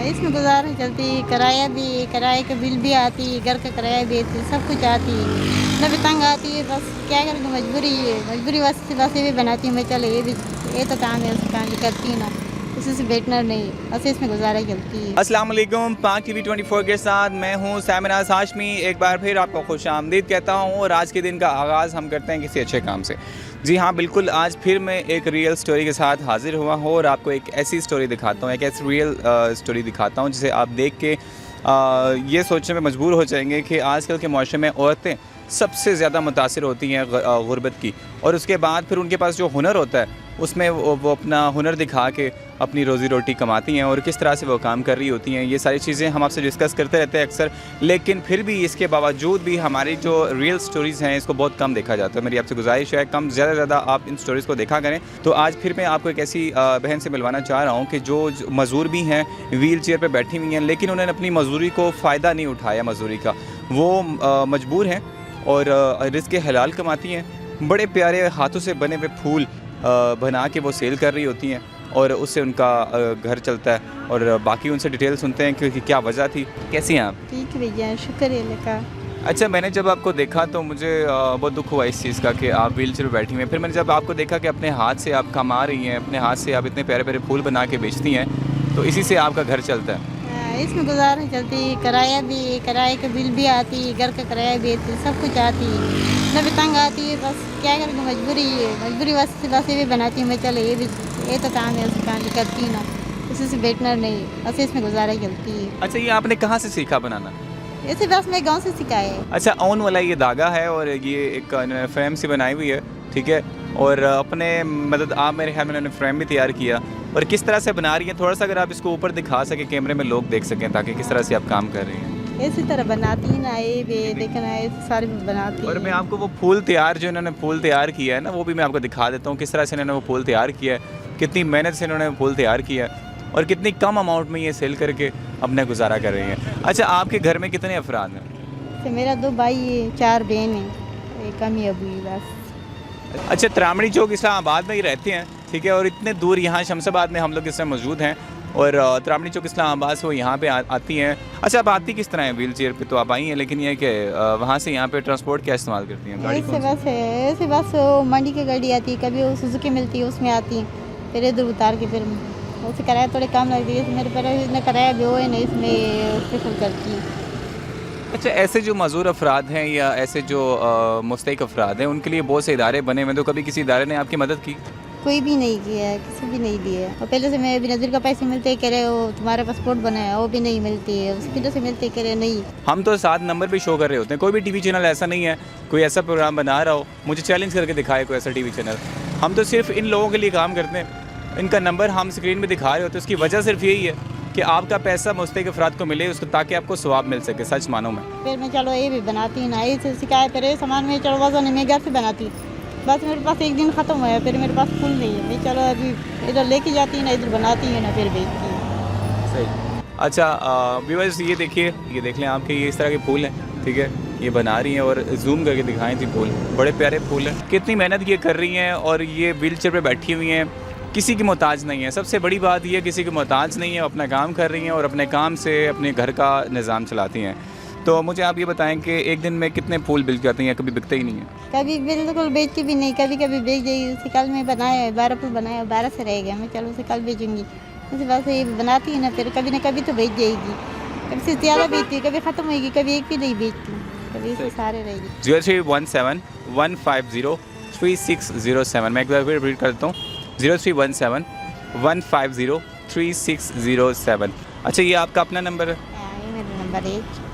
इसमें गुजारा चलती, किराया भी, किराए का बिल भी आती, घर का किराया भी आती, सब कुछ आती है। न भी तंग आती है, बस क्या करेंगे, मजबूरी है, मजबूरी बस ये भी बनाती हूँ मैं, चलो ये तो काम है, उस काम भी करती हूँ ना, इसी से बेटनर नहीं, बस इसमें गुजारा चलती है। अस्सलाम वालेकुम, पाक टीवी 24 के साथ मैं हूं सामिनाज हाशमी। एक बार फिर आपको खुशामदीद कहता हूं और आज के दिन का आगाज़ हम करते हैं किसी अच्छे काम से। जी हाँ, बिल्कुल, आज फिर मैं एक रियल स्टोरी के साथ हाज़िर हुआ हूं और आपको एक ऐसी स्टोरी दिखाता हूं, एक ऐसी रियल स्टोरी दिखाता हूं जिसे आप देख के ये सोचने में मजबूर हो जाएंगे कि आजकल के माशरे में औरतें सबसे ज़्यादा मुतासिर होती हैं गुर्बत की, और उसके बाद फिर उनके पास जो हुनर होता है उसमें वो अपना हुनर दिखा के अपनी रोज़ी रोटी कमाती हैं और किस तरह से वो काम कर रही होती हैं। ये सारी चीज़ें हम आपसे डिस्कस करते रहते हैं अक्सर, लेकिन फिर भी इसके बावजूद भी हमारी जो रियल स्टोरीज़ हैं इसको बहुत कम देखा जाता है। मेरी आपसे गुजारिश है कम ज़्यादा से ज़्यादा आप इन स्टोरीज़ को देखा करें। तो आज फिर मैं आपको एक ऐसी बहन से मिलवाना चाह रहा हूँ कि जो मज़दूर भी हैं, व्हील चेयर पर बैठी हुई हैं, लेकिन उन्होंने अपनी मज़दूरी को फ़ायदा नहीं उठाया मज़दूरी का। वो मजबूर हैं और रिज़्क़ हलाल कमाती हैं। बड़े प्यारे हाथों से बने हुए फूल बना के वो सेल कर रही होती हैं और उससे उनका घर चलता है। और बाकी उनसे डिटेल सुनते हैं कि क्या वजह थी। कैसी हैं आप? ठीक है भैया, शुक्र है अल्लाह का। अच्छा, मैंने जब आपको देखा तो मुझे बहुत दुख हुआ इस चीज़ का कि आप व्हील चेयर पर बैठी हुई हैं। फिर मैंने जब आपको देखा कि अपने हाथ से आप कमा रही हैं, अपने हाथ से आप इतने प्यारे प्यारे फूल बना के बेचती हैं, तो इसी से आपका घर चलता है। इसमें गुजारा चलती, किराया भी, किराए का बिल भी आती, घर का किराया भी आती, सब कुछ आती है, न भी तंग आती है, बस क्या करेंगे, मजबूरी है, मजबूरी बस ये भी बनाती हूँ मैं, चलो ये तो काम है, उस काम भी करती हूँ ना, इसी से बेटनर नहीं, बस इसमें गुजारा चलती है। अच्छा, ये आपने कहाँ से सीखा बनाना? ऐसे बस मैं गाँव से सिखाया है। अच्छा, ओन वाला ये धागा है और ये एक फ्रेम सी बनाई हुई है, ठीक है, और अपने मतलब आप मेरे ख्याल में उन्होंने फ्रेम भी तैयार किया। और किस तरह से बना रही हैं, थोड़ा सा अगर आप इसको ऊपर दिखा सके कैमरे में, लोग देख सकें, ताकि किस तरह से आप काम कर रही हैं। इसी तरह बनाती है ना, ये भी देखना है, सारे बनाती। और मैं आपको वो फूल तैयार जो इन्होंने फूल तैयार किया है ना, वो भी मैं आपको दिखा देता हूँ किस तरह से इन्होंने वो फूल तैयार किया है, कितनी मेहनत से इन्होंने फूल तैयार किया है और कितनी कम अमाउंट में ये सेल करके अपना गुजारा कर रही हैं। अच्छा, आपके घर में कितने अफराद हैं? तो मेरा 2 भाई है, 4 बहन है, एक अम्मी अबू है बस। अच्छा, त्रामणी चौक इस्लामाबाद में ही रहते हैं, ठीक है, और इतने दूर यहाँ शमशाबाद में हम लोग इस समय मौजूद हैं और त्रामणी चौक इस्लामाबाद से वो यहाँ पे आती हैं। अच्छा, आप आती किस तरह है? व्हील चेयर पे तो आप आई हैं, लेकिन ये कि वहाँ से यहाँ पे ट्रांसपोर्ट क्या इस्तेमाल करती हैं? गाड़ी कौन सी? ऐसे बस वो मंडी की गाड़ी आती है, कभी वो सुजुकी मिलती है उसमें आती है, फिर इधर उतार के फिर उससे किराया थोड़े कम लगती है, मेरे पर इतना किराया भी हो है ना, इसमें स्पेशल करती है। अच्छा, ऐसे जो मज़दूर अफराद हैं या ऐसे जो मुस्तहिक अफराद हैं, उनके लिए बहुत से इदारे बने हुए हैं, तो कभी किसी इदारे ने आपकी मदद की? कोई भी नहीं किया है, किसी भी नहीं दिया है। और पहले से मैं बेनज़ीर का पैसे मिलते कह रहे हो तुम्हारा पासपोर्ट बना है, वो भी नहीं मिलती है, उसकी वजह से मिलते कह रहे नहीं। हम तो 7 नंबर पे शो कर रहे होते हैं। कोई भी टीवी चैनल ऐसा नहीं है, कोई ऐसा प्रोग्राम बना रहा हो, मुझे चैलेंज करके दिखाए कोई ऐसा टीवी चैनल। हम तो सिर्फ इन लोगों के लिए काम करते हैं, इनका नंबर हम स्क्रीन में दिखा रहे होते हैं। उसकी वजह सिर्फ यही है कि आपका पैसा मुस्तहिक अफराद को मिले, उसको, ताकि आपको सवाब मिल सके। सच मानो मैं फिर मैं चलो ये भी बनाती हूँ ना, ये सिखाए, फिर ये सामान में चलो वजन मैं घर से बनाती हूँ, बस मेरे पास एक दिन ख़त्म हुआ, फिर मेरे पास फूल नहीं है, मैं चलो अभी इधर लेके जाती हूँ ना, इधर बनाती हूँ ना, फिर बेचती हूँ। सही। अच्छा, व्यूअर्स ये देखिए, ये देख लें आपके ये इस तरह के फूल हैं, ठीक है, ये बना रही हैं और जूम करके दिखाएं थी फूल, बड़े प्यारे फूल हैं। कितनी मेहनत ये कर रही हैं और ये व्हील चेयर पर बैठी हुई हैं, किसी की मोहताज नहीं है। सबसे बड़ी बात ये, किसी की मोहताज नहीं है, अपना काम कर रही हैं और अपने काम से अपने घर का निज़ाम चलाती हैं। तो मुझे आप ये बताएं कि एक दिन में कितने फूल बिक जाते हैं या कभी बिकते ही नहीं है? कभी बिल्कुल बेचती भी नहीं, कभी कभी बेच जाएगी। उसे कल मैं बनाया 12 फूल बनाया, 12 से रह गया, मैं चलो उसे कल बेचूंगी, उसे बस ये बनाती है ना, फिर कभी ना कभी तो बेच जाएगी, कभी से ज़्यादा बेचती है, कभी ख़त्म होएगी, कभी एक भी नहीं बेचती, कभी से सारे रहेगी। 0317 150 3607। मैं एक बार फिर रिपीट करता हूँ, 0317 150 3607। अच्छा, ये आपका अपना नंबर है? ये मेरा नंबर है।